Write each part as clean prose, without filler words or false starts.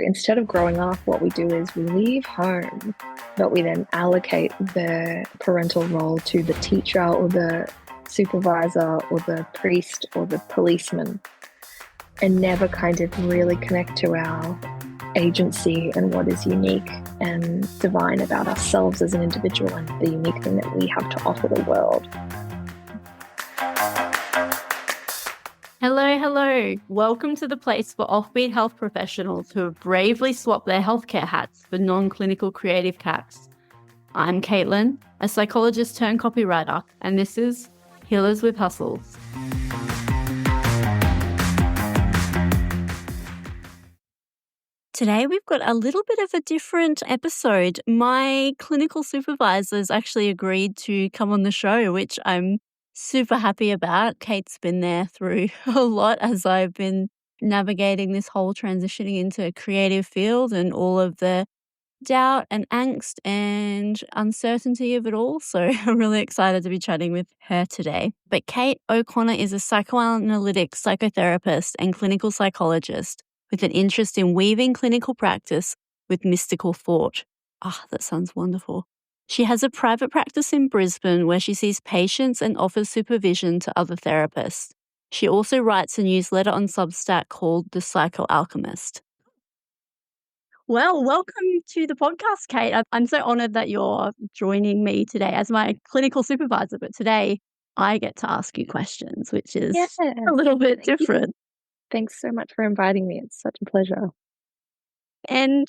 Instead of growing up, what we do is we leave home, but we then allocate the parental role to the teacher or the supervisor or the priest or the policeman, and never kind of really connect to our agency and what is unique and divine about ourselves as an individual and the unique thing that we have to offer the world. Hello, hello. Welcome to the place for offbeat health professionals who have bravely swapped their healthcare hats for non-clinical creative caps. I'm Caitlin, a psychologist turned copywriter, and this is Healers with Hustles. Today we've got a little bit of a different episode. My clinical supervisors actually agreed to come on the show, which I'm super happy about. Kate's been there through a lot as I've been navigating this whole transitioning into a creative field and all of the doubt and angst and uncertainty of it all. So I'm really excited to be chatting with her today. But Kate O'Connor is a psychoanalytic psychotherapist and clinical psychologist with an interest in weaving clinical practice with mystical thought. That sounds wonderful. She has a private practice in Brisbane where she sees patients and offers supervision to other therapists. She also writes a newsletter on Substack called The Psychoalchemist. Well, welcome to the podcast, Kate. I'm so honoured that you're joining me today as my clinical supervisor, but today I get to ask you questions, which is a little bit different. Thanks so much for inviting me. It's such a pleasure. And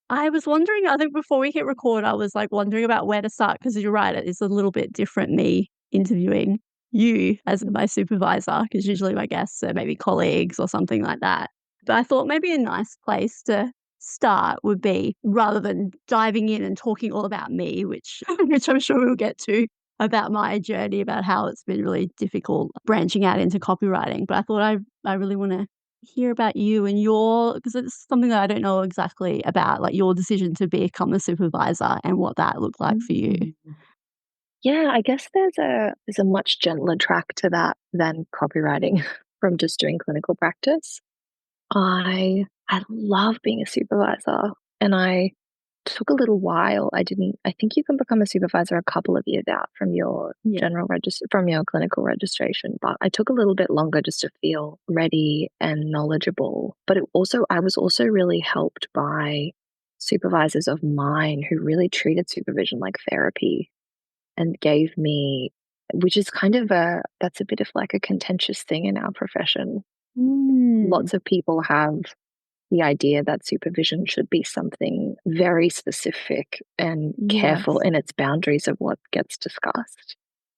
I was wondering, I think before we hit record, I was wondering about where to start because you're right, it's a little bit different me interviewing you as my supervisor because usually my guests are maybe colleagues or something like that. But I thought maybe a nice place to start would be, rather than diving in and talking all about me, which I'm sure we'll get to, about my journey, about how it's been really difficult branching out into copywriting. But I thought I really want to hear about you and because it's something that I don't know exactly about, your decision to become a supervisor and what that looked like for you. Yeah, I guess there's a much gentler track to that than copywriting from just doing clinical practice. I love being a supervisor, and I took a little while. I think you can become a supervisor a couple of years out from your from your clinical registration, but I took a little bit longer just to feel ready and knowledgeable. But I was also really helped by supervisors of mine who really treated supervision like therapy and gave me, which is that's a bit of a contentious thing in our profession. Lots of people have the idea that supervision should be something very specific and careful in its boundaries of what gets discussed.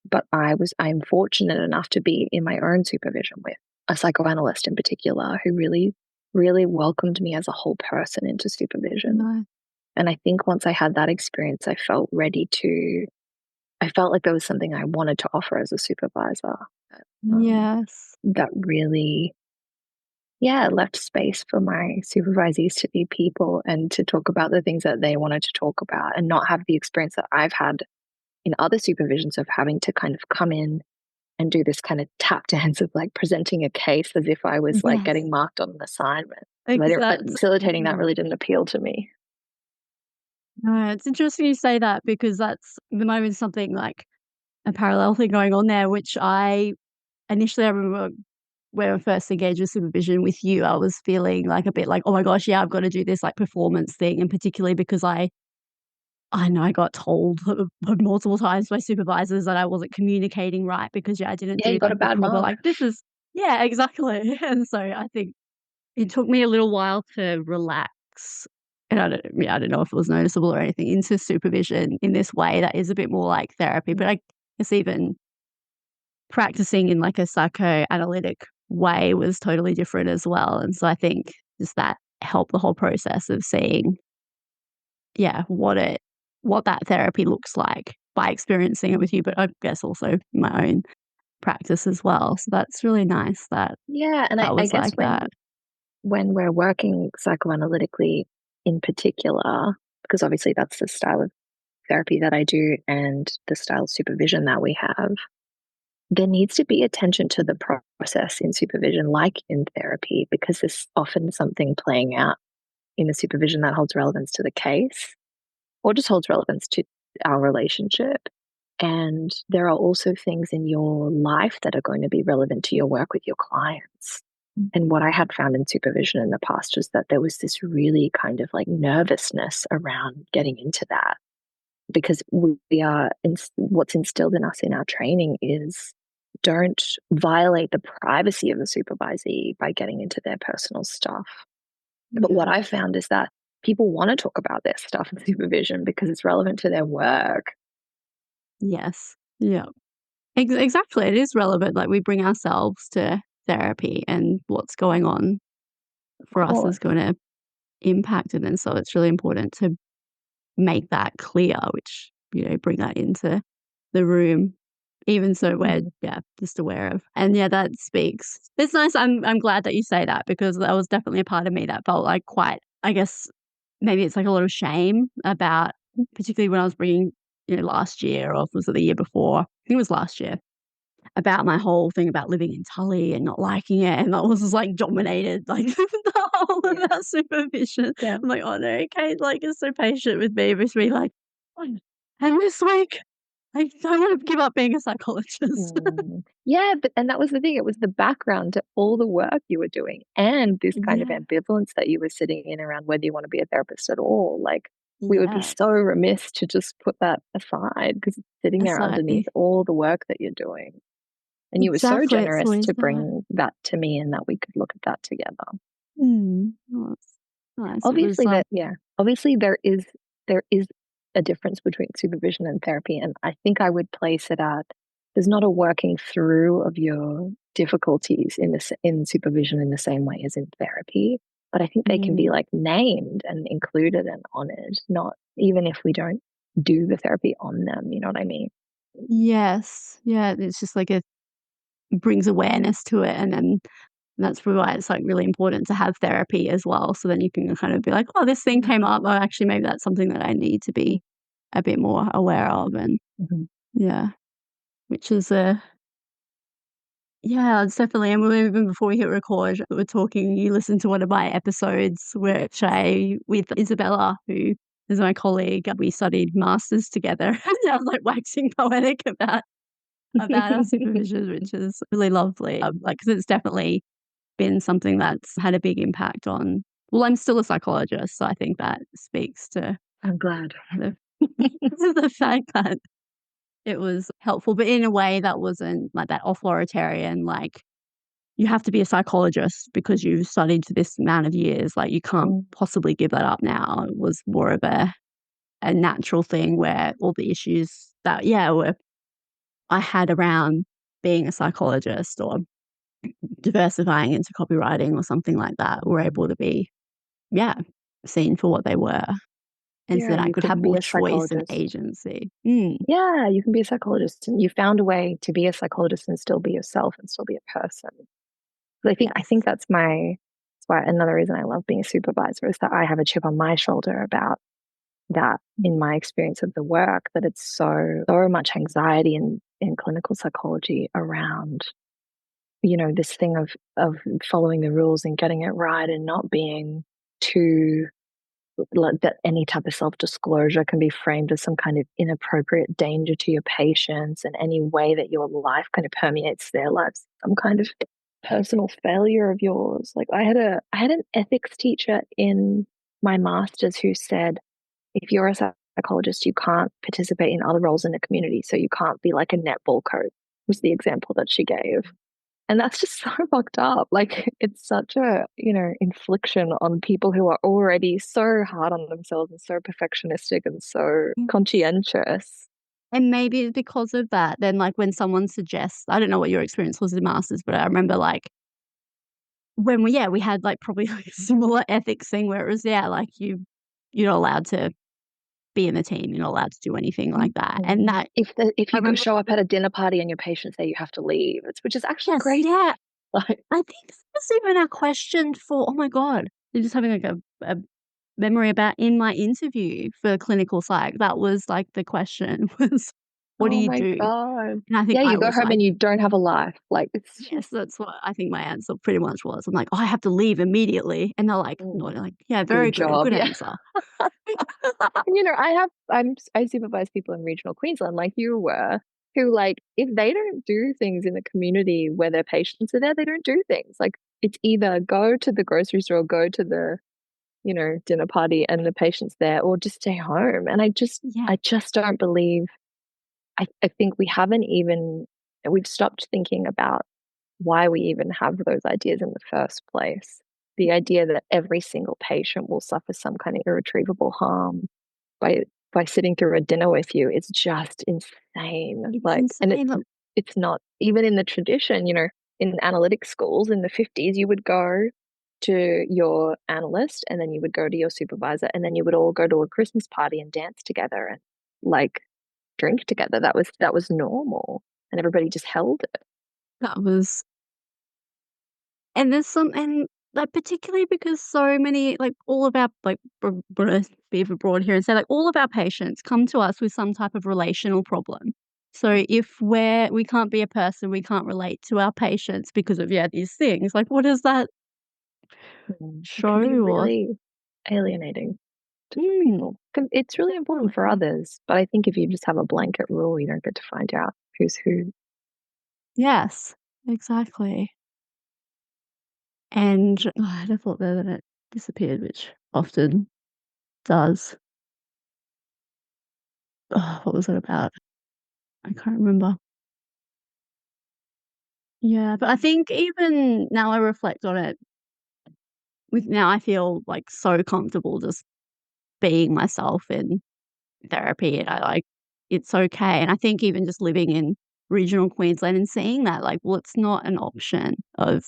But I'm fortunate enough to be in my own supervision with a psychoanalyst in particular who really, really welcomed me as a whole person into supervision. Nice. And I think once I had that experience, I felt like there was something I wanted to offer as a supervisor. Yes. That really left space for my supervisees to be people and to talk about the things that they wanted to talk about and not have the experience that I've had in other supervisions of having to kind of come in and do this kind of tap dance of presenting a case as if I was getting marked on an assignment. Exactly. Facilitating that really didn't appeal to me. No, it's interesting you say that because that's the moment something like a parallel thing going on there, which I remember when I first engaged with supervision with you, I was feeling a bit oh my gosh, yeah, I've got to do this performance thing. And particularly because I know I got told multiple times by supervisors that I wasn't communicating right because I didn't do you got a bad mark. this is, yeah, exactly. And so I think it took me a little while to relax. And I don't know if it was noticeable or anything into supervision in this way that is a bit more like therapy. But I guess even practicing in a psychoanalytic way was totally different as well. And so I think just that helped the whole process of seeing, what that therapy looks like by experiencing it with you, but I guess also my own practice as well. So that's really nice that and that was I guess that. When we're working psychoanalytically in particular, because obviously that's the style of therapy that I do and the style of supervision that we have, there needs to be attention to the process in supervision, like in therapy, because there's often something playing out in the supervision that holds relevance to the case or just holds relevance to our relationship. And there are also things in your life that are going to be relevant to your work with your clients. And what I had found in supervision in the past was that there was this really kind of like nervousness around getting into that because we are, what's instilled in us in our training is don't violate the privacy of the supervisee by getting into their personal stuff. But what Yeah. I found is that people want to talk about their stuff in supervision because it's relevant to their work. Yes. Yeah. Exactly. It is relevant. Like we bring ourselves to therapy and what's going on Of for us is course. going to impact it. And so it's really important to make that clear, which, bring that into the room. Even so we're, Mhm. just aware of. And yeah, that speaks. It's nice. I'm glad that you say that because that was definitely a part of me that felt like quite, I guess, maybe it's like a lot of shame about, particularly when I was bringing, last year or was it the year before? I think it was last year about my whole thing about living in Tully and not liking it, and that was just, like, dominated, like, the whole of Yeah. that supervision. Yeah. I'm like, "Oh, no, Kate, like, is so patient with me, with me, like, "Oh, and this week, I don't wanna give up being a psychologist." Yeah, but and that was the thing, it was the background to all the work you were doing and this kind of Yeah, ambivalence that you were sitting in around whether you wanna be a therapist at all, like, we would be yes. so remiss to just put that aside because it's sitting there underneath Exactly. all the work that you're doing, and you were so Exactly, it's generous always to that. bring that to me and that we could look at that together. Oh, it's nice. It was, Obviously obviously there is a difference between supervision and therapy, and I think I would place it at there's not a working through of your difficulties in supervision in the same way as in therapy, but I think they can be mm, like named and included and honored, not even if we don't do the therapy on them, you know what I mean? yes. Yeah, it's just like it brings awareness to it, and then that's probably why it's, like, really important to have therapy as well, so then you can kind of be like, "Oh, this thing Yeah. came up. Oh, actually, maybe that's something that I need to be a bit more aware of," and Mhm. yeah, which is a yeah, it's definitely and we even before we hit record, we were talking you listened to one of my episodes which I with Isabella, who is my colleague, we studied masters together, and I was, like, waxing poetic about our supervision, which is really lovely, like, 'cause it's definitely been something that's had a big impact on well, I'm still a psychologist, so I think that speaks to I'm glad. the the fact that it was helpful, but in a way that wasn't like that authoritarian, like, "You have to be a psychologist because you've studied for this amount of years, like, you can't Mm. possibly give that up now." It was more of a natural thing where all the issues that, were I had around being a psychologist or diversifying into copywriting or something like that were able to be, yeah, seen for what they were, and so Yeah, then I you could have could be more a choice and psychologist. agency. Yeah, you can be a psychologist, and you found a way to be a psychologist and still be yourself and still be a person. 'Cause I Yes. think that's why another reason I love being a supervisor is that I have a chip on my shoulder about that in my experience of the work, that it's so much anxiety in clinical psychology around, this thing of following the rules and getting it right and not being too like that any type of self-disclosure can be framed as some kind of inappropriate danger to your patients and any way that your life kind of permeates their lives, some kind of personal failure of yours. Like I had an ethics teacher in my master's who said, if you're a psychologist, you can't participate in other roles in the community. So you can't be like a netball coach, was the example that she gave. And that's just so fucked up. Like, it's such a, infliction on people who are already so hard on themselves and so perfectionistic and so Yes. conscientious. And maybe it's because of that, then, like, when someone suggests I don't know what your experience was in masters, but I remember, like, when we had, like, probably, like, a similar ethics thing where it was, like, you're not allowed to be in the team, you're not allowed to do anything like that, and Mhm. that If I you remember show up at a dinner party and your patients say you have to leave, which is actually yes, crazy. yeah. Like, I think this was even a question for oh my god, I'm just having, like, a memory about in my interview for clinical psych, that was, like, the question was What do Oh you my do? god. And I think Yeah, I you go was home like, and you don't have a life. Like, it's yes, just that's what I think my answer pretty much was. I'm like, "Oh, I have to leave immediately." And they're like, mm, no, they're like, "Yeah, very good good, job. good Yeah. answer." And, I supervise people in regional Queensland like you were, who, like, if they don't do things in the community where their patients are there, they don't do things. Like, it's either go to the grocery store, go to the, dinner party and the patient's there, or just stay home. And Yeah, I just don't believe I think we've stopped thinking about why we even have those ideas in the first place. The idea that every single patient will suffer some kind of irretrievable harm by sitting through a dinner with you is just insane. it's Like, and insane. Look, it's not even in the tradition, in analytic schools in the 50s, you would go to your analyst and then you would go to your supervisor and then you would all go to a Christmas party and dance together and like drink together. That was normal and everybody just held it. that was and there's some and, like, particularly because so many like, all of our, like, gonna be a bit broad here and say, like, all of our patients come to us with some type of relational problem. So if we can't be a person, we can't relate to our patients because of, yeah, these things, like, what does that It can show be or really alienating to some mm, people. It's really important for definitely. others, but I think if you just have a blanket rule, you don't get to find out who's who. Yes, exactly. And I had a thought there that it disappeared, which often does. What was it about? I can't remember. Yeah, but I think even now I reflect on it, with now I feel, like, so comfortable just being myself in therapy, and I, like it's okay, and I think even just living in regional Queensland and seeing that, like, well, it's not an option of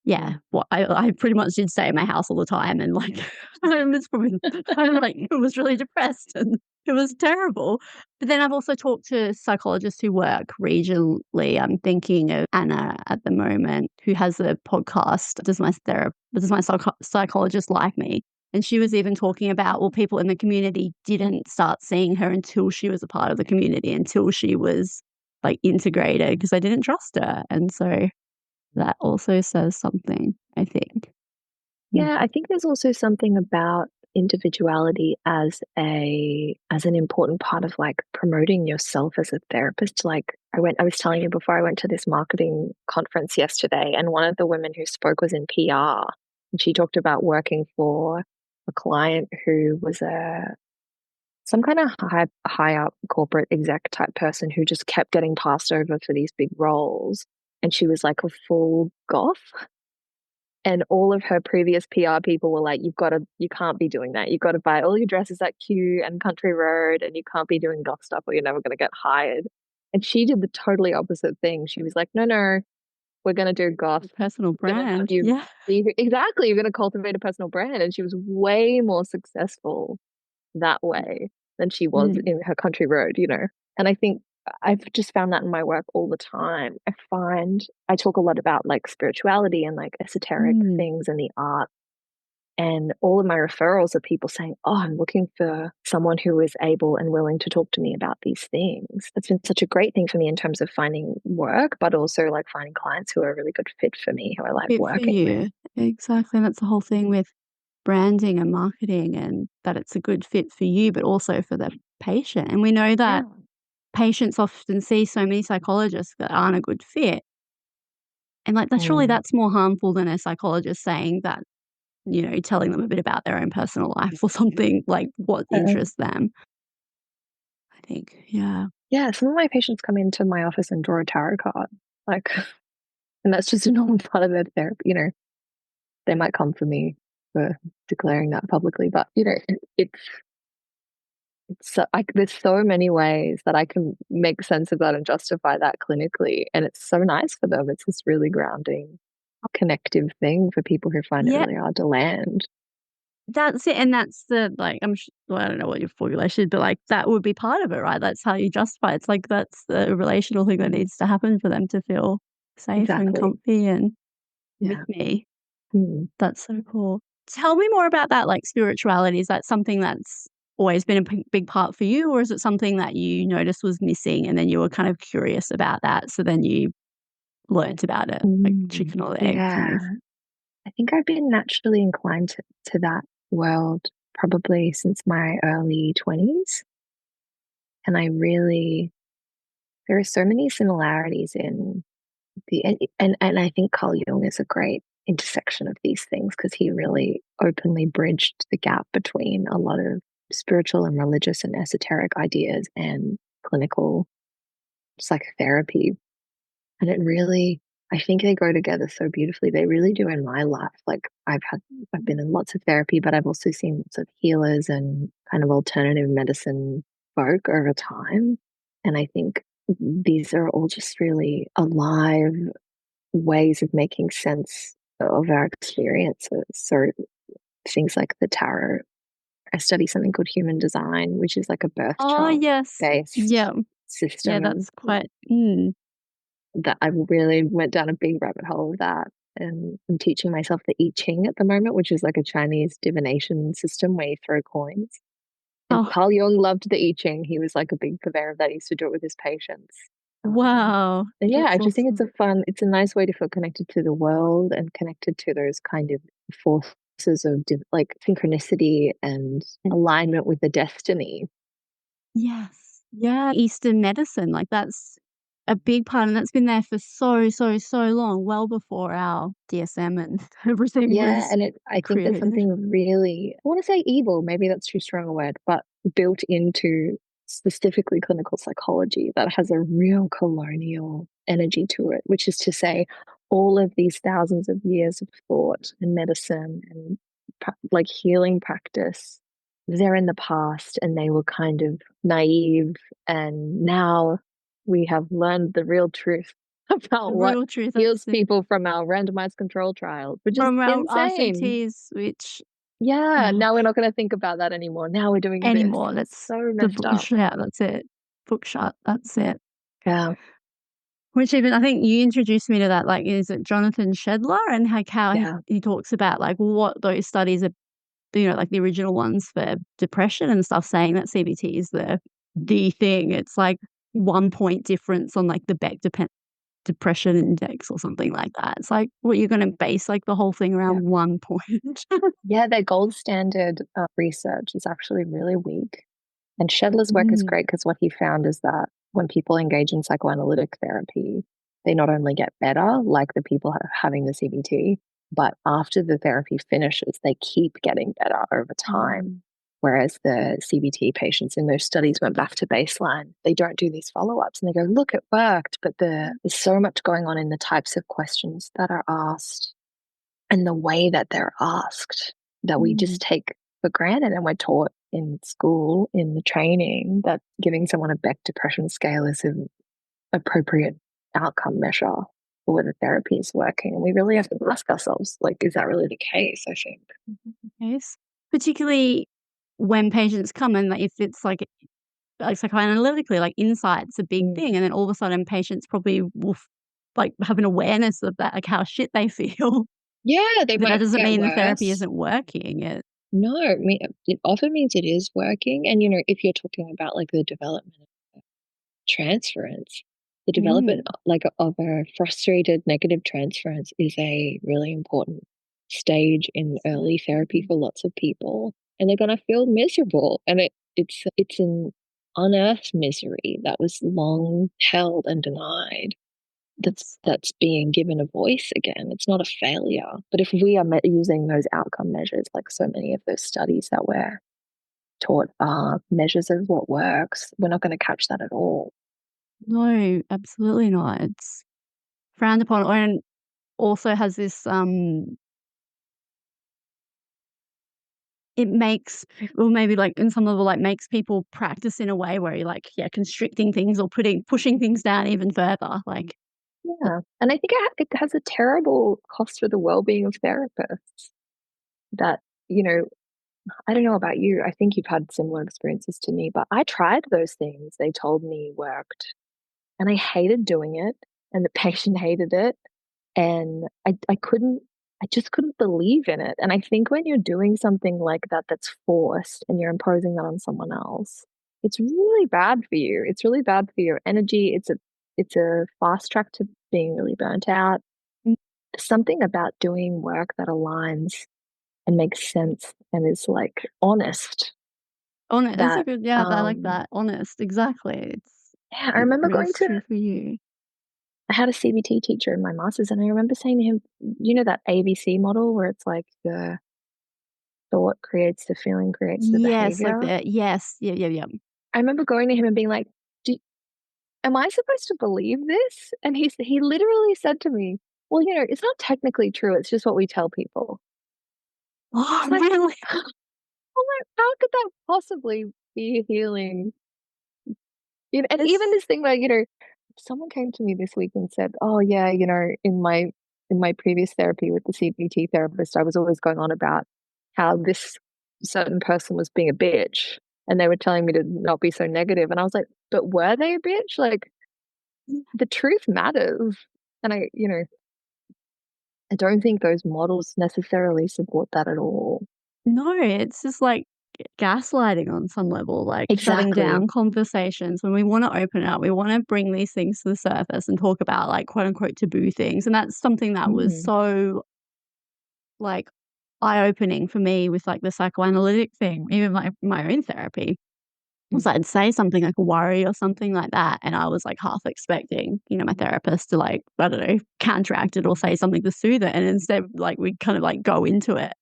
yeah, Mm. well, I pretty much did stay in my house all the time and, like, I was probably I, like, was really depressed and it was terrible. But then I've also talked to psychologists who work regionally. I'm thinking of Anna at the moment, who has a podcast, Does my psychologist like me?" And she was even talking about, well, people in the community didn't start seeing her until she was a part of the community, until she was, like, integrated because they didn't trust her, and so that also says something, I think. Mm. Yeah, I think there's also something about individuality as an important part of like promoting yourself as a therapist. Like I was telling you before, I went to this marketing conference yesterday and one of the women who spoke was in PR and she talked about working for a client who was a some kind of high up corporate exec type person who just kept getting passed over for these big roles. And she was like a full goth. And all of her previous PR people were like, you can't be doing that. You've got to buy all your dresses at Q and Country Road, and you can't be doing goth stuff or you're never going to get hired. And she did the totally opposite thing. She was like, no, no, we're going to do goth. Personal We're going to have brand, you yeah. exactly. You're going to cultivate a personal brand. And she was way more successful that way than she was Mm, in her Country Road. And I think I've just found that in my work all the time. I talk a lot about like spirituality and like esoteric mm. things and the art. And all of my referrals are people saying, oh, I'm looking for someone who is able and willing to talk to me about these things. That's been such a great thing for me in terms of finding work, but also like finding clients who are a really good fit for me, who I like Fit for working with. you. Exactly, and that's the whole thing with branding and marketing and that it's a good fit for you, but also for the patient, and we know Yeah. that patients often see so many psychologists that aren't a good fit, and, like, that surely Mm. that's more harmful than a psychologist saying that, telling them a bit about their own personal life or something, like, what interests them, I think, yeah. Yeah, some of my patients come into my office and draw a tarot card. Like, and that's just a normal part of their therapy. They might come for me for declaring that publicly, but it's so, there's so many ways that I can make sense of that and justify that clinically, and it's so nice for them. It's this really grounding, connective thing for people who find it Yeah. really hard to land. That's it, and that's the like, well, I don't know what your formulation is, but, like, that would be part of it, right? That's how you justify it's like, that's the relational thing that needs to happen for them to feel safe and Exactly. comfy and with Yeah. me. Mm. That's so cool. Tell me more about that, like, spirituality. Is that something that's always been a big part for you, or is it something that you noticed was missing and then you were kind of curious about that, so then you learnt about it, like chicken or the egg kind Yeah. of? I think I've been naturally inclined to that world probably since my early 20s. And there are so many similarities in and I think Carl Jung is a great intersection of these things because he really openly bridged the gap between a lot of spiritual and religious and esoteric ideas and clinical psychotherapy. And I think they go together so beautifully. They really do in my life. Like I've been in lots of therapy, but I've also seen lots of healers and kind of alternative medicine folk over time. And I think these are all just really alive ways of making sense of our experiences. So things like the tarot. I study something called human design, which is like a birth Oh, chart yes. based Yeah. Yeah, system. And that's quite that I really went down a big rabbit hole of that. And I'm teaching myself the I Ching at the moment, which is like a Chinese divination system where you throw coins. And oh, Carl Jung loved the I Ching. He was like a big purveyor of that. He used to do it with his patients. wow. And yeah, That's I just think awesome. it's a nice way to feel connected to the world and connected to those kind of forces of like synchronicity and alignment with the destiny. Yes. Yeah, Eastern medicine, like, that's a big part, and that's been there for so, so, so long, well before our DSM and everything Yeah, was and I think there's created. something really, I want to say evil, maybe that's too strong a word, but built into specifically clinical psychology that has a real colonial energy to it, which is to say, all of these thousands of years of thought and medicine and like healing practice, they're in the past and they were kind of naive. And now we have learned the real truth The about what real truth, heals that's it. people from our randomized control trials, which is From our insane. RCTs, which Yeah, oh, now we're not going to think about that anymore. Now we're doing this. anymore, It's that's so the messed book up. shut, that's it. Book shut, that's it. Yeah, Which even I think you introduced me to that, like, is it Jonathan Shedler and, like, how yeah, he talks about, like, what those studies are, you know, like the original ones for depression and stuff, saying that CBT is the thing. It's like 1 point difference on, like, the Beck depression index or something like that. It's like, what, you're gonna base, like, the whole thing yeah. around 1 point? Yeah, their gold standard research is actually really weak. And Shedler's work is Mm, great because what he found is that when people engage in psychoanalytic therapy, they not only get better, like the people having the CBT, but after the therapy finishes, they keep getting better over time. mm, Whereas the CBT patients in those studies went back to baseline. They don't do these follow ups and they go, look, it worked. But there's so much going on in the types of questions that are asked and the way that they're asked that we just mm. take for granted. And we're taught in school, in the training, that giving someone a Beck depression scale is an appropriate outcome measure for whether therapy is working. And we really have to ask ourselves, like, is that really the case? I think. Yes. Particularly when patients come and, like, if it's like psychoanalytically, like, insight's a big Mm. thing, and then all of a sudden patients probably will like, have an awareness of that, like, how shit they feel, Yeah, they but that might doesn't get mean the therapy worse. isn't working. No, it often means it is working. And, if you're talking about like the development of transference, the development Mm, like of a frustrated negative transference is a really important stage in early therapy for lots of people. And they're going to feel miserable. And it's an unearthed misery that was long held and denied. yes. That's being given a voice again. It's not a failure. But if we are using those outcome measures, like so many of those studies that we're taught are measures of what works, we're not going to catch that at all. No, absolutely not. It's frowned upon, and also has this, it makes or maybe, like, in some level, like, makes people practice in a way where you're, like, yeah, constricting things or pushing things down even further, like, Yeah. And I think it has a terrible cost for the well-being of therapists that, you know, I don't know about you. I think you've had similar experiences to me, but I tried those things they told me worked and I hated doing it and the patient hated it. And I couldn't I just couldn't believe in it. And I think when you're doing something like that that's forced and you're imposing that on someone else, it's really bad for you. It's really bad for your energy. It's a fast track to being really burnt out. Mm, There's something about doing work that aligns and makes sense and is like honest honest that's a that good yeah, I like that. Honest, exactly. yeah, I It remember going feels to true for you. I had a CBT teacher in my master's and I remember saying to him, you know that ABC model where it's like the thought creates the feeling creates the Yes, like behavior. the yes. Yeah, yeah, yeah. I remember going to him and being like, "Do am I supposed to believe this?" And he literally said to me, "Well, it's not technically true, it's just what we tell people." I Oh, was like, really? I'm like, "How could that possibly be healing?" And even It's this thing where, someone came to me this week and said, "Oh, yeah, in my previous therapy with the CBT therapist, I was always going on about how this certain person was being a bitch, and they were telling me to not be so negative." And I was like, "But were they a bitch? Like, the truth matters." And I don't think those models necessarily support that at all. no, it's just like gaslighting on some level, like shutting Exactly. down conversations when we wanna open up, we wanna bring these things to the surface and talk about, like, quote, unquote, "taboo things," and that's something that was Mhm. so, like, eye-opening for me with, like, the psychoanalytic thing, even my own therapy. Was Mm. I'd say something like a worry or something like that, and I was, like, half expecting, my therapist to, like, I don't know, counteract it or say something to soothe it, and instead, like, we'd kind of, like, go into it,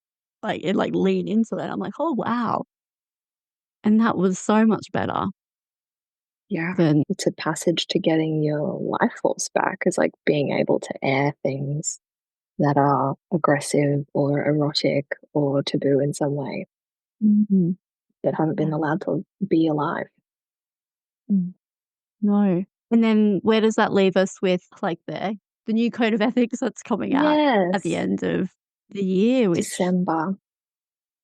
like, lean into it. I'm like, "Oh, wow." And that was so much better Yeah. than It's a passage to getting your life force back is like being able to air things that are aggressive or erotic or taboo in some way mhm, that haven't been yes, allowed to be alive. mm, no. And then where does that leave us with, like, the new code of ethics that's coming out at the Yes. end of the year, which December.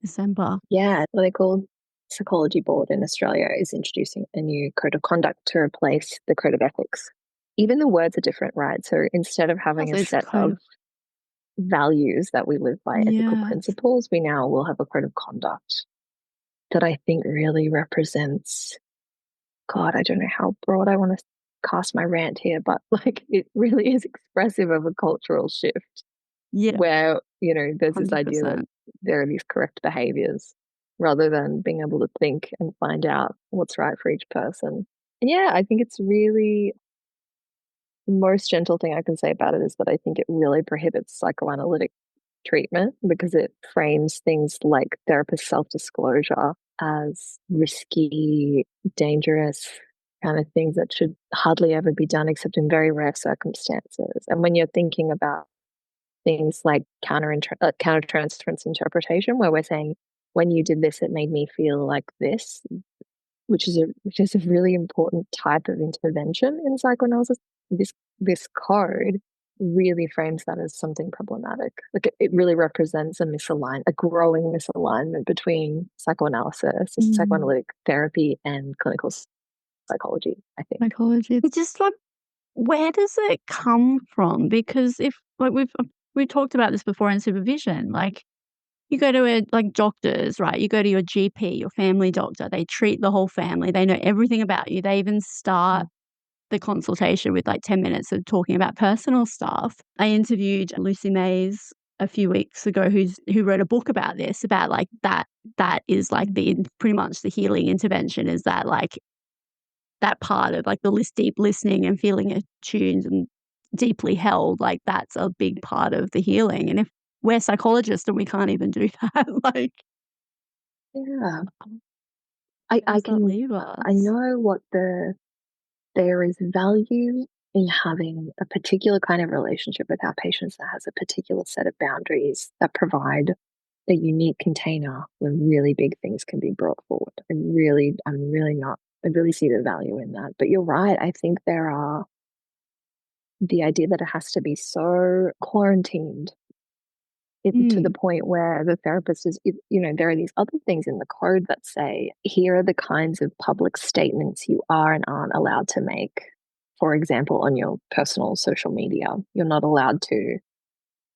December. Yeah. What they call Psychology Board in Australia is introducing a new code of conduct to replace the code of ethics. Even the words are different, right? So instead of Oh, having a so it's a set code of of values that we live by, ethical yes. principles, we now will have a code of conduct that I think really represents, God, I don't know how broad I want to cast my rant here, but like it really is expressive of a cultural shift Yeah, where, there's this idea that 100%. there are these correct behaviors rather than being able to think and find out what's right for each person. And yeah, I think it's really most gentle thing I can say about it is that I think it really prohibits psychoanalytic treatment because it frames things like therapist self disclosure as risky, dangerous kind of things that should hardly ever be done except in very rare circumstances. And when you're thinking about things like countertransference interpretation, where we're saying, when you did this, it made me feel like this, which is a really important type of intervention in psychoanalysis. This code really frames that as something problematic. Like it really represents a growing misalignment between psychoanalysis, Mm, psychoanalytic therapy, and clinical psychology, I think. psychology. It's just like, where does it come from? Because if like we talked about this before in supervision, like you go to like doctors, right? You go to your GP, your family doctor. They treat the whole family. They know everything about you. They even start Mm, the consultation with like 10 minutes of talking about personal stuff. I interviewed Lucy Mays a few weeks ago who wrote a book about this, about like that is like mm. the pretty much the healing intervention is that like that part of like the deep listening and feeling attuned and deeply held, like that's a big part of the healing. And if we're psychologists and we can't even do that, like Yeah, I, where I does that can, leave I us? know there is value in having a particular kind of relationship with our patients that has a particular set of boundaries that provide a unique container where really big things can be brought forward. I really see the value in that. But you're right. I think there are the idea that it has to be so quarantined to the Mm, point where the therapist there are these other things in the code that say, here are the kinds of public statements you are and aren't allowed to make. For example, on your personal social media, you're not allowed to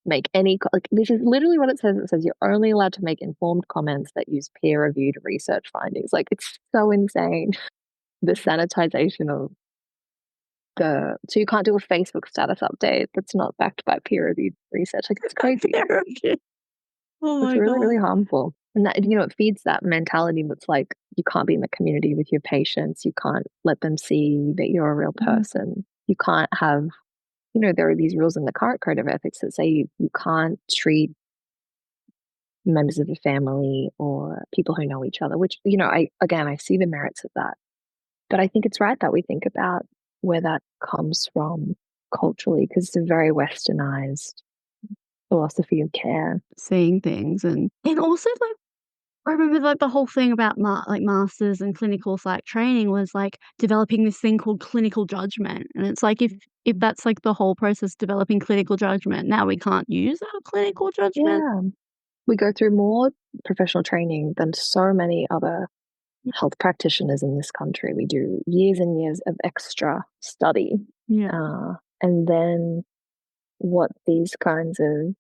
make any like this is literally what it says. It says you're only allowed to make informed comments that use peer-reviewed research findings. Like it's so insane. The sanitization of the so you can't do a Facebook status update that's not backed by peer-reviewed research. Like it's crazy. Therapy. Oh It's my really, god. really harmful. And that, it feeds that mentality that's like, you can't be in the community with your patients. You can't let them see that you're a real Mm, person. You can't have, there are these rules in the current code of ethics that say you can't treat members of the family or people who know each other, which, I see the merits of that. But I think it's right that we think about where that comes from culturally, because it's a very westernized philosophy of care. seeing things and also, like, I remember, like, the whole thing about masters and clinical psych training was, like, developing this thing called clinical judgment, and it's like if that's, like, the whole process, developing clinical judgment, now we can't use our clinical judgment? Yeah. We go through more professional training than so many other health practitioners in this country. We do years and years of extra study. Yeah. And then what these kinds of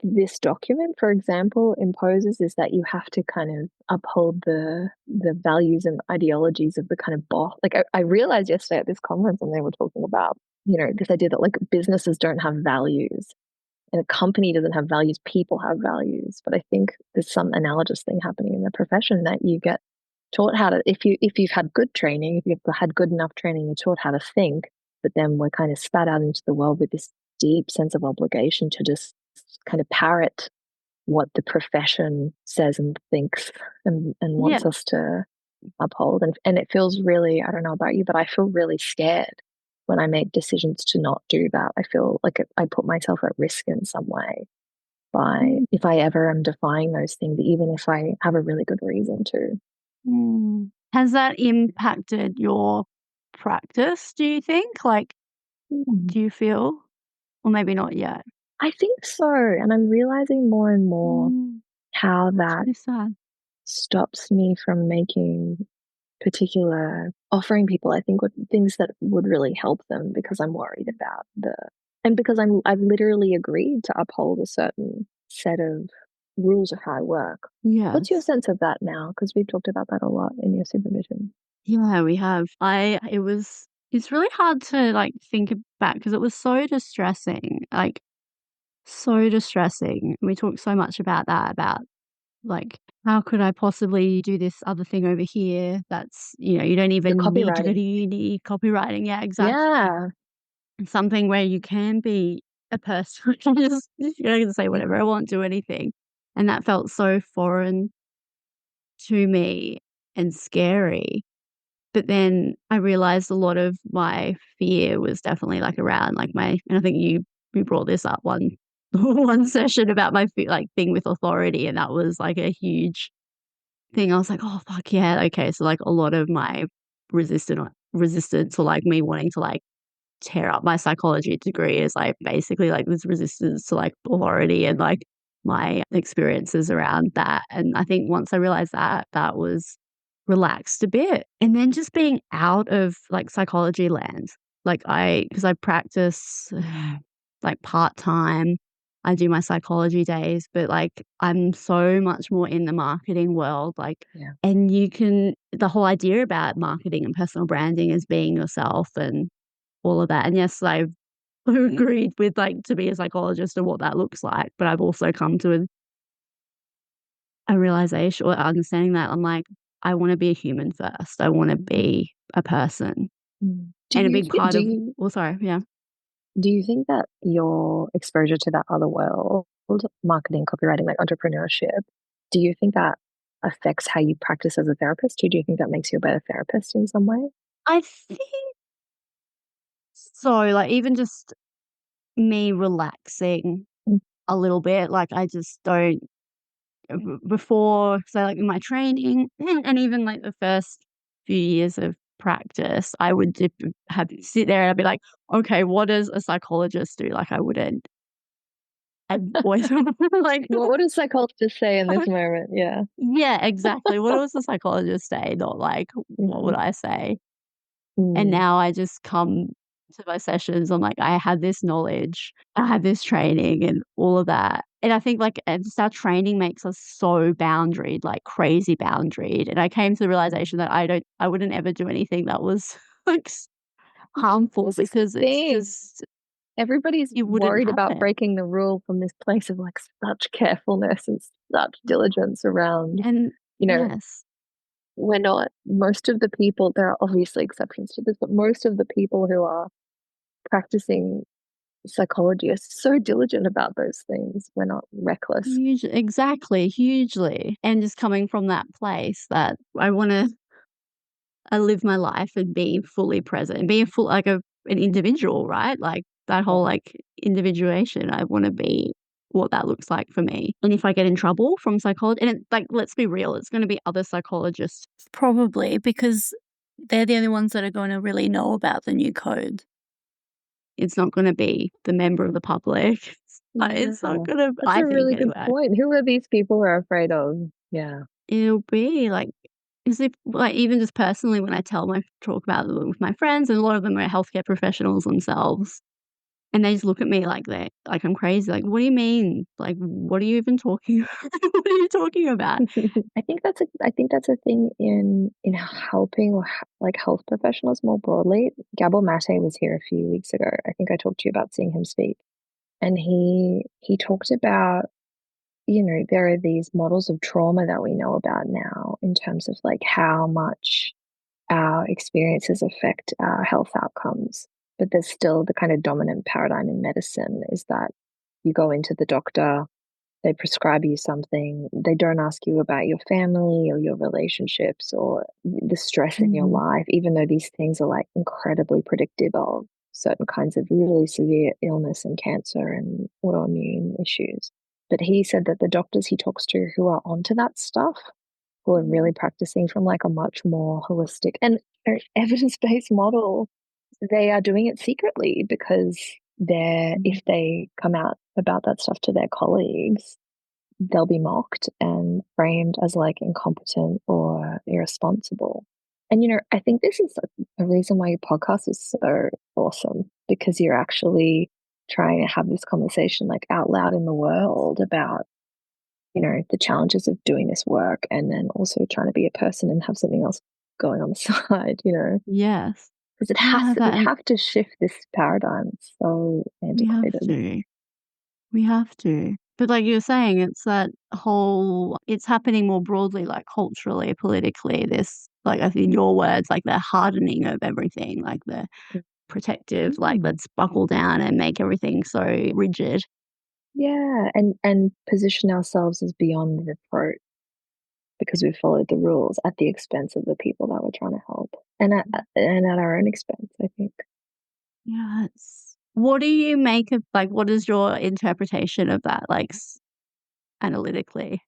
this document, for example, imposes is that you have to kind of uphold the values and ideologies of the kind of boss. Like I realized yesterday at this conference when they were talking about, this idea that like businesses don't have values and a company doesn't have values, people have values. But I think there's some analogous thing happening in the profession that you get taught how to if you've had good training, if you've had good enough training, you're taught how to think, but then we're kind of spat out into the world with this deep sense of obligation to just kind of parrot what the profession says and thinks and Yeah. wants us to uphold. And it feels really, I don't know about you, but I feel really scared when I make decisions to not do that. I feel like I put myself at risk in some way by Mm, if I ever am defying those things, even if I have a really good reason to. mm. Has that impacted your practice, do you think? Like, Hmm. do you feel or maybe not yet? I think so. And I'm realizing more and more Mm, how it's that really sad. stops me from making particular offering people, I think, would things that would really help them because I'm worried about and because I've literally agreed to uphold a certain set of rules of how I work. What's your Yes. sense of that now? Because we've talked about that a lot in your supervision. Yeah, we have. It's really hard to, like, think back because it was so distressing, like, so distressing. We talked so much about that, about, like, how could I possibly do this other thing over here that's, you don't Your even need to go to copywriting. uni, copywriting, yeah, exactly. Yeah. Something where you can be a person, just, I can say whatever I want, do anything, and that felt so foreign to me and scary. But then I realized a lot of my fear was definitely, like, around, like, my and I think you brought this up one one session about my like, thing with authority, and that was, like, a huge thing. I was like, "Oh, fuck yeah, okay." So, like, a lot of my resistance or, like, me wanting to, like, tear up my psychology degree is, like, basically, like, this resistance to, like, authority and, like, my experiences around that, and I think once I realized that, that was relaxed a bit, and then just being out of, like, psychology land. Like, because I practice, like, part-time, I do my psychology days, but, like, I'm so much more in the marketing world, like Yeah. and you can the whole idea about marketing and personal branding is being yourself and all of that, and yes, I've agreed with, like, to be a psychologist and what that looks like, but I've also come to a realization or understanding that I'm like, I wanna be a human first. I wanna be a person, Mm. and a big part Do of you well, sorry, yeah. do you think that your exposure to that other world, marketing, copywriting, like entrepreneurship, do you think that affects how you practice as a therapist? Or do you think that makes you a better therapist in some way? I think so, like, even just me relaxing Mm. a little bit, like, I just don't before so, like, in my training and even, like, the first few years of practice, I would dip have sit there and I'd be like, "Okay, what does a psychologist do?" Like, I wouldn't I'd always like What does psychologists say in this moment? Yeah. yeah, exactly. What does the psychologist say? Not like, what would Mm. I say? And Mm. now I just come. to my sessions, I'm like, I had this knowledge, I had this training and all of that. And I think like just our training makes us so boundaried, like crazy boundaried. And I came to the realization that I wouldn't ever do anything that was like harmful This is the because it's thing. just, Everybody's it wouldn't worried about happen. breaking the rule from this place of like such carefulness and such diligence around, And you know, yes, we're not, most of the people, there are obviously exceptions to this, but most of the people who are practicing psychology are so diligent about those things. We're not reckless. exactly, hugely. And just coming from that place that I live my life and be fully present and be a full like an individual, right? Like that whole Yeah. like individuation. I want to be what that looks like for me. And if I get in trouble from psychology, and like let's be real, it's going to be other psychologists probably because they're the only ones that are going to really know about the new code. It's not going to be the member of the public. Yeah. It's not going to. That's I a think really good anyway. point. Who are these people we're afraid of? Yeah. It'll be like as if like, even just personally when I talk about it with my friends, and a lot of them are healthcare professionals themselves, and they just look at me like like I'm crazy, like, "What do you mean? Like, what are you even talking what are you talking about?" I think that's a thing in helping or like health professionals more broadly. Gabor Mate was here a few weeks ago. I think I talked to you about seeing him speak, and he talked about, you know, there are these models of trauma that we know about now in terms of like how much our experiences affect our health outcomes. But there's still the kind of dominant paradigm in medicine is that you go into the doctor, they prescribe you something, they don't ask you about your family or your relationships or the stress in your Mhm. life, even though these things are like incredibly predictive of certain kinds of really severe illness and cancer and autoimmune issues. But he said that the doctors he talks to who are onto that stuff, who are really practicing from like a much more holistic and evidence-based model, they are doing it secretly because Mhm. if they come out about that stuff to their colleagues, they'll be mocked and framed as like incompetent or irresponsible. And, you know, I think this is a reason why your podcast is so awesome because you're actually trying to have this conversation like out loud in the world about, you know, the challenges of doing this work and then also trying to be a person and have something else going on the side, you know, Yes. because Yeah, we that and have to shift this paradigm. It's so we have antiquated. to. We have to. But like you were saying, it's that whole it's happening more broadly, like culturally, politically, this like I think your words, like the hardening of everything, like the protective, like Mm. let's buckle down and make everything so rigid. Yeah, and position ourselves as beyond reproach because we followed the rules at the expense of the people that we're trying to help, and at our own expense, I think. Yeah, it's what do you make of like, what is your interpretation of that, like, analytically?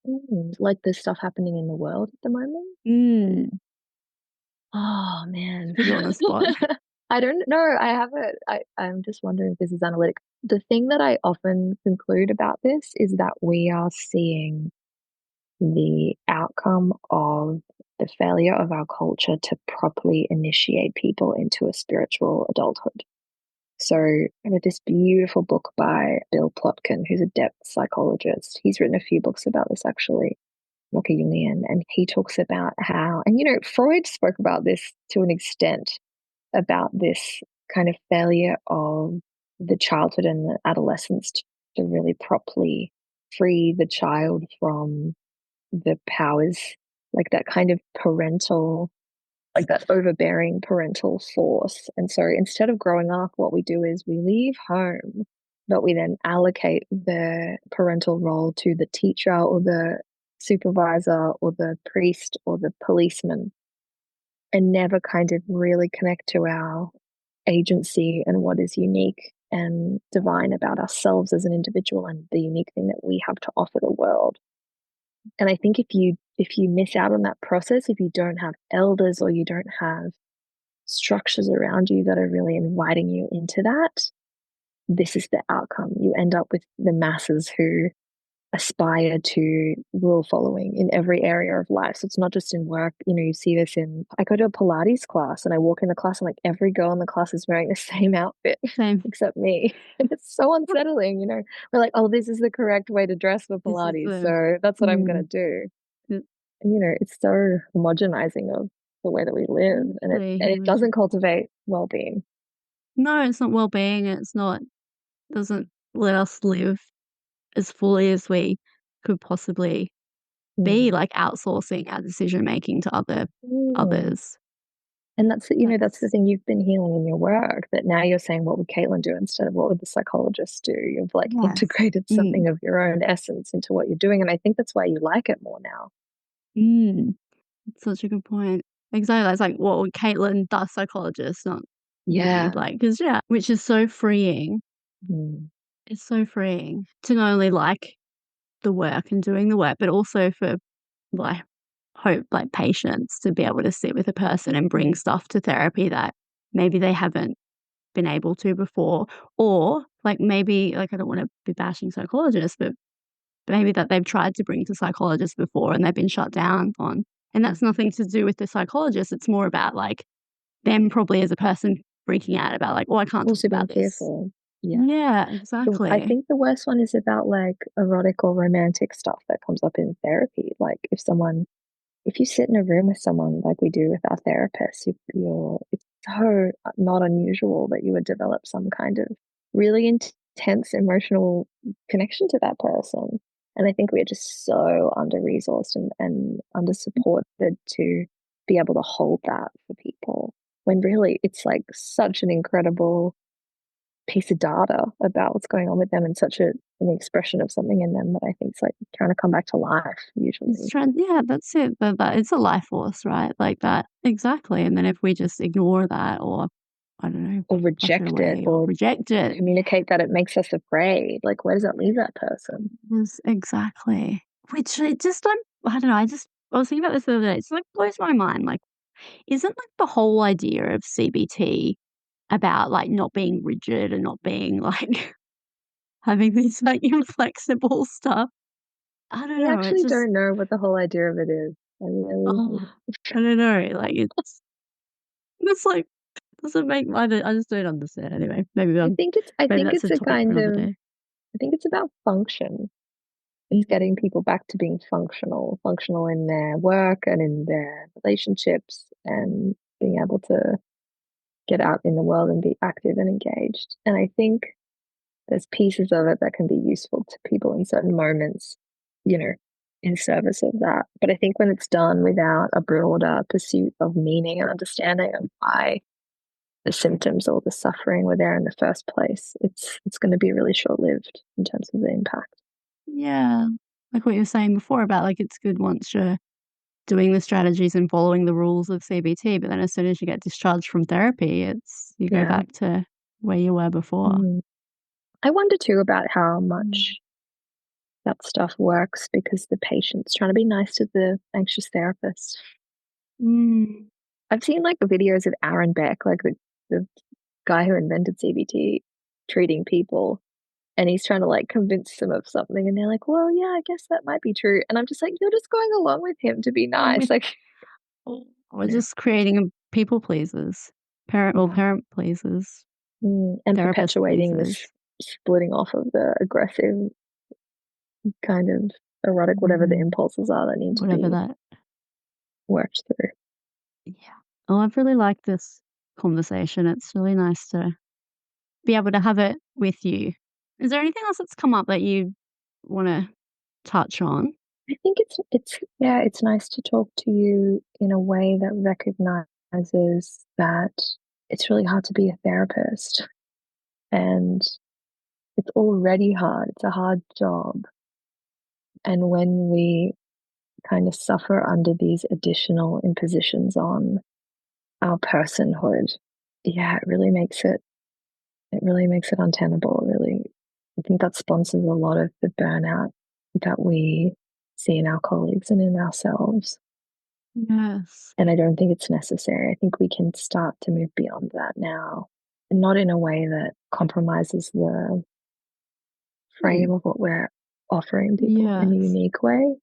Like the stuff happening in the world at the moment. Mm, Oh man, put you on the spot. I don't know. I haven't. I'm just wondering if this is analytic. The thing that I often conclude about this is that we are seeing the outcome of the failure of our culture to properly initiate people into a spiritual adulthood. So I read this beautiful book by Bill Plotkin, who's a depth psychologist. He's written a few books about this actually, like a Jungian, and he talks about how, and you know, Freud spoke about this to an extent about this kind of failure of the childhood and the adolescence to really properly free the child from the powers, like that kind of parental, like that overbearing parental force. And so instead of growing up, what we do is we leave home, but we then allocate the parental role to the teacher or the supervisor or the priest or the policeman and never kind of really connect to our agency and what is unique and divine about ourselves as an individual and the unique thing that we have to offer the world. And I think if you miss out on that process, if you don't have elders or you don't have structures around you that are really inviting you into that, this is the outcome. You end up with the masses who aspire to rule following in every area of life. So it's not just in work. You see this in, I go to a Pilates class and I walk in the class and like every girl in the class is wearing the same outfit Same. except me. And it's so unsettling. We're like, oh, this is the correct way to dress for This is Pilates. the So that's what I'm going mm, to do. mm, And it's so homogenizing of the way that we live and it, honestly, and it it really doesn't cultivate well-being. no, it's not well-being, it's not doesn't let us live as fully as we could possibly be, Mm. like outsourcing our decision making to Mm. others. And that's the That's thing you've been healing in your work that now you're saying, what would Caitlin do instead of what would the psychologist do? You've like yes. integrated Mm, something of your own essence into what you're doing. And I think that's why you like it more now. mm, it's such a good point. Exactly, it's like, what would Caitlin, the psychologist, not me, Yeah. like, because yeah, which is so freeing. Mm. It's so freeing to not only like the work and doing the work, but also for like hope, like patience to be able to sit with a person and bring stuff to therapy that maybe they haven't been able to before, or like maybe like I don't want to be bashing psychologists, but maybe that they've tried to bring to psychologists before and they've been shut down on. And that's Mm. nothing to do with the psychologist. It's more about like them probably as a person freaking out about like, oh, I can't talk Also being about this. fearful. Yeah. Yeah, I exactly. think the worst one is about like erotic or romantic stuff that comes up in therapy. Like if you sit in a room with someone like we do with our therapists, it's so not unusual that you would develop some kind of really intense emotional connection to that person. And I think we're just so under resourced and under supported to be able to hold that for people when really it's like such an incredible piece of data about what's going on with them and such an expression of something in them that I think is like trying to come back to life It's usually. trying yeah, that's it. That it's a life force, right? Like that. Exactly. And then if we just ignore that or I don't know, Or brush it reject it away or or reject it. communicate that it makes us afraid. Like, where does that leave that person? Yes, exactly. Which it just I don't know, I was thinking about this the other day. It's like blows my mind. Like, isn't like the whole idea of CBT about like not being rigid and not being like having these like inflexible stuff? I don't I know. It's actually just don't know what the whole idea of it is. I really oh, I don't know. Like it's like doesn't make I just don't understand. Anyway, I maybe think that's it's a a topic for kind another of day. I think it's about function. It's getting Mm. people back to being functional in their work and in their relationships and being able to get out in the world and be active and engaged. And I think there's pieces of it that can be useful to people in certain moments, you know, in service of that. But I think when it's done without a broader pursuit of meaning and understanding of why the symptoms or the suffering were there in the first place, it's going to be really short lived in terms of the impact. Yeah, like what you were saying before about like it's good once you're doing the strategies and following the rules of CBT, but then as soon as you get discharged from therapy, it's you go Yeah. back to where you were before. Mm. I wonder too about how Mm. much that stuff works because the patient's trying to be nice to the anxious therapist. Mm. I've seen like videos of Aaron Beck, like the guy who invented CBT, treating people, and he's trying to like convince them of something, and they're like, "Well, yeah, I guess that might be true." And I'm just like, "You're just going along with him to be nice." With Like, we're yeah, just creating a people pleasers, yeah. parent pleasers, And therapist perpetuating this pleasers. splitting off of the aggressive kind of erotic, whatever the Mhm. impulses are that need to Whatever be that worked through. yeah. Oh, I've really liked this conversation. It's really nice to be able to have it with you. Is there anything else that's come up that you wanna touch on? I think it's nice to talk to you in a way that recognizes that it's really hard to be a therapist and it's already hard. It's a hard job. And when we kind of suffer under these additional impositions on our personhood, yeah, it really makes it untenable, really. I think that sponsors a lot of the burnout that we see in our colleagues and in ourselves. Yes. And I don't think it's necessary. I think we can start to move beyond that now, and not in a way that compromises the frame Mm. of what we're offering people in a Yes. unique way,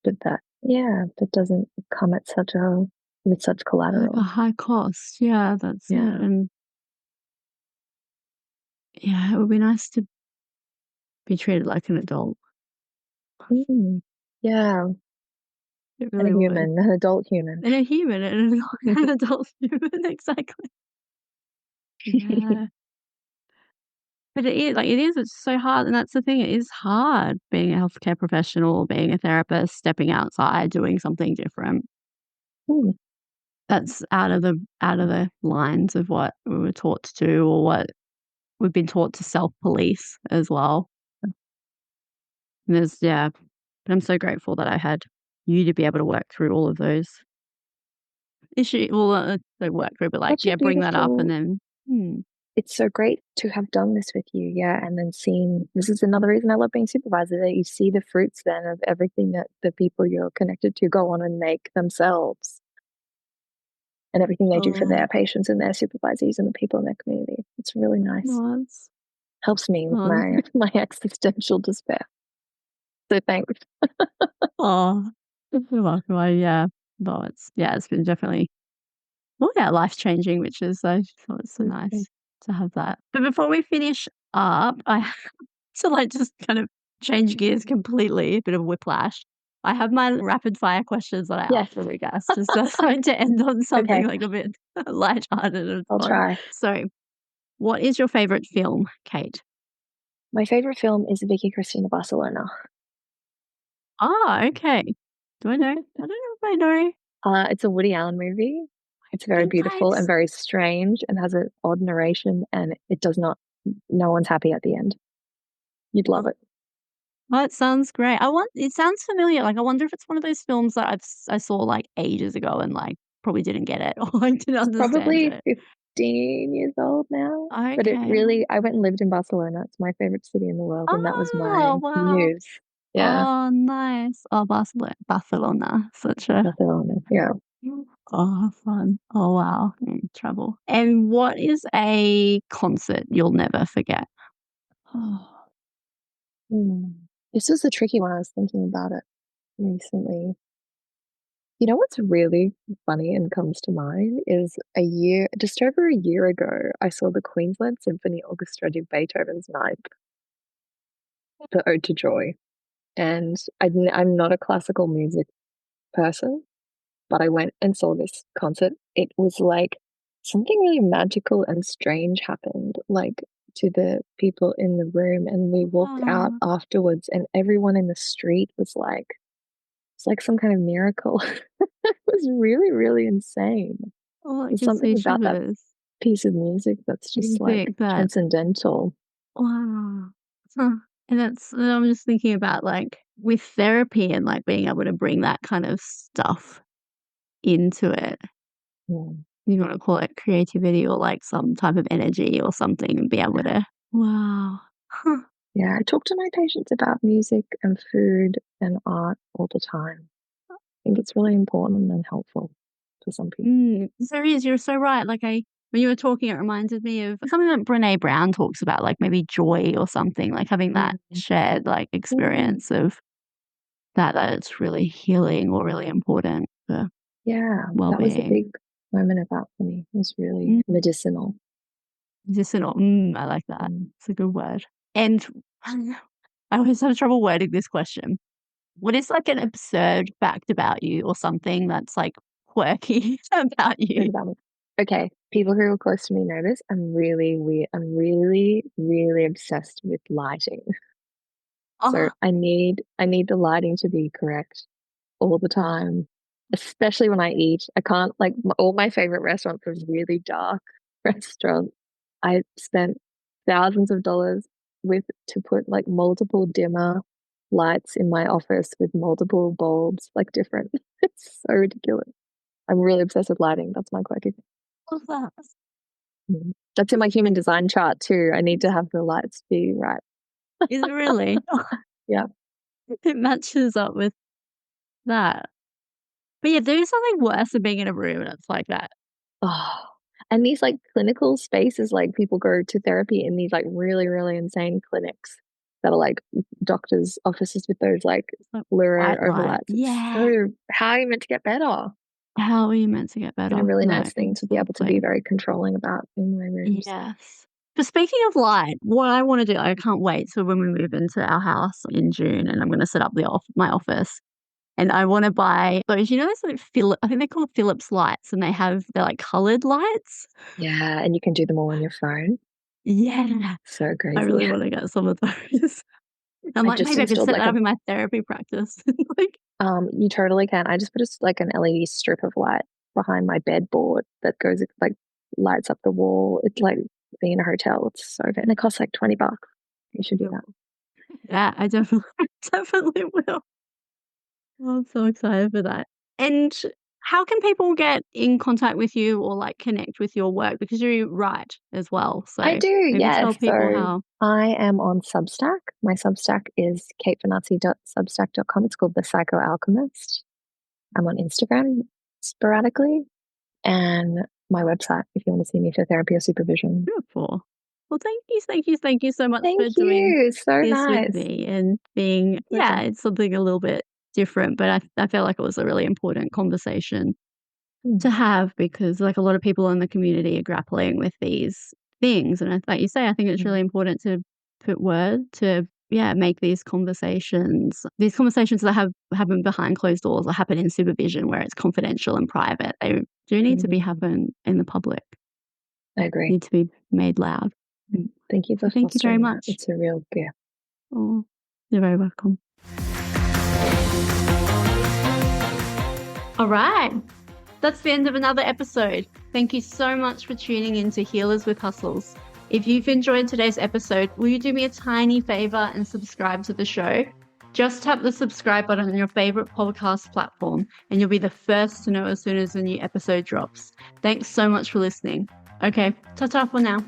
but that yeah, that doesn't come at such a with such Like a collateral. high cost. Yeah, that's it, Yeah. and yeah, it would be nice to be treated like an adult. Mm. Yeah, It and a really would. human, an adult human. And a human, an adult an adult human, exactly. Yeah. But it is, like, it is, it's so hard, and that's the thing, it is hard being a healthcare professional, being a therapist, stepping outside, doing something different. Mm. That's out of the lines of what we were taught to do or what we've been taught to self-police as well. And there's yeah, but I'm so grateful that I had you to be able to work through all of those don't work through, but, like, Such a yeah, bring that up and beautiful then it's so great to have done this with you, yeah, and then seeing this is another reason I love being supervisor, that you see the fruits then of everything that the people you're connected to go on and make themselves and everything they do for oh, their patients and their supervisees and the people in their community. It's really nice. no, Helps me with oh, my my existential despair. So thanks. oh, you're welcome. Yeah. No, it's been definitely yeah, life-changing, which is I thought it's so Mhm. nice to have that. But before we finish up, I have to, like, just kind of change gears completely, a bit of whiplash. I have my rapid fire questions that I Yes. ask every guest, just to end on something, Okay, like, a bit lighthearted and I'll fun. try. So, what is your favorite film, Kate? My favorite film is Vicky Cristina Barcelona. Ah, okay. Do I know? I don't know if I know. It's a Woody Allen movie. It's I very think beautiful and I've very strange and has an odd narration, and it does not no one's happy at the end. You'd love it. Oh, it sounds great. It sounds familiar, like, I wonder if it's one of those films that I saw, like, ages ago and, like, probably didn't get it or, like, didn't It's understand probably it. 15 years old now, but it Okay. really I went and lived in Barcelona. It's my favorite city in the world, and that was my Oh, wow. muse. Yeah, Oh, nice. Oh, Barcelona, such a Barcelona. Yeah. oh, fun. Oh, wow. Travel. And what is a concert you'll never forget? Oh, hmm. This was a tricky one. I was thinking about it recently. You know what's really funny and comes to mind is just over a year ago, I saw the Queensland Symphony Orchestra do Beethoven's Ninth, the Ode to Joy. And I'm not a classical music person, but I went and saw this concert. It was like something really magical and strange happened, like to the people in the room. And we walked out Oh, afterwards, and everyone in the street was like, it's like some kind of miracle. It was really, really insane. oh, it There's gives something me about that shivers. piece of music that's just like Music that transcendental. wow. Huh. And I'm just thinking about, like, with therapy and, like, being able to bring that kind of stuff into it. Mm. You wanna call it creativity or, like, some type of energy or something and be able Yeah. to wow. Huh. Yeah. I talk to my patients about music and food and art all the time. I think it's really important and helpful for some people. There is, you're so right, like, I when you were talking, it reminded me of something that Brené Brown talks about, like, maybe joy or something, like, having that Mm. shared, like, Mm. experience of that it's really healing or really important for Yeah. That was a well-being. big moment of that for me. It was really Mm, medicinal. medicinal, I like that. Mm. It's a good word. And I always have trouble wording this question. What is, like, an absurd fact about you or something that's, like, quirky about Heard you? about me. Okay. People who are close to me know this. I'm really weird. I'm really, really obsessed with lighting. So Oh, I need the lighting to be correct all the time, especially when I eat. I can't like all my favorite restaurants are really dark restaurants. I spent thousands of dollars with to put like multiple dimmer lights in my office with multiple bulbs, like different. It's so ridiculous. I'm really obsessed with lighting. That's my quirky thing. love that. Mhm. That's in my human design chart too. I need to have the lights be right. Is it really? Yeah. It matches up with that. But yeah, there is something worse than being in a room and it's like that. Oh, and these, like, clinical spaces, like, people go to therapy in these, like, really, really insane clinics. that are like doctors' offices with those like Like fluoro white light. overlights. Yeah. So how are you meant to get better? How are you meant to get It's been a better? really No, nice thing to be able to be exactly. very controlling about in my rooms. Yes. But speaking of light, what I wanna do, I can't wait till when we move into our house in June, and I'm gonna set up my office, and I wanna buy those, those like I think they're called Philips lights, and they're like colored lights. Yeah, and you can do them all on your phone. Yeah. So I crazy. really wanna get some of those. I'm I like, just maybe I could installed set like that a up in my therapy practice. Like, you totally can. I just put like an LED strip of light behind my bed board that goes like lights up the wall. It's like being in a hotel. It's so good. And it costs like $20. You should do that. yeah, I definitely definitely will. Oh, I'm so excited for that. And how can people get in contact with you or like connect with your work? Because you write as well. I So do, maybe yes. tell people So how. I am on Substack. My Substack is katevenazzi.substack.com. It's called The Psycho Alchemist. I'm on Instagram sporadically, and my website if you want to see me for therapy or supervision. Beautiful. Well, thank you so much Thank for doing you. So this with nice. me and being, yeah, Pleasure. it's something a little bit different, but I felt like it was a really important conversation Mm, to have because like a lot of people in the community are grappling with these things. And like you say, I think it's mm, really important to put word to, yeah, make these conversations that happen behind closed doors or happen in supervision where it's confidential and private. They do need to be mm. happen in the public, I agree. need to be made loud. Thank you So for thank you very fostering that. much. It's a real gift. Oh, you're very welcome. All right. That's the end of another episode. Thank you so much for tuning in to Healers with Hustles. If you've enjoyed today's episode, will you do me a tiny favor and subscribe to the show? Just tap the subscribe button on your favorite podcast platform and you'll be the first to know as soon as a new episode drops. Thanks so much for listening. Okay, ta-ta for now.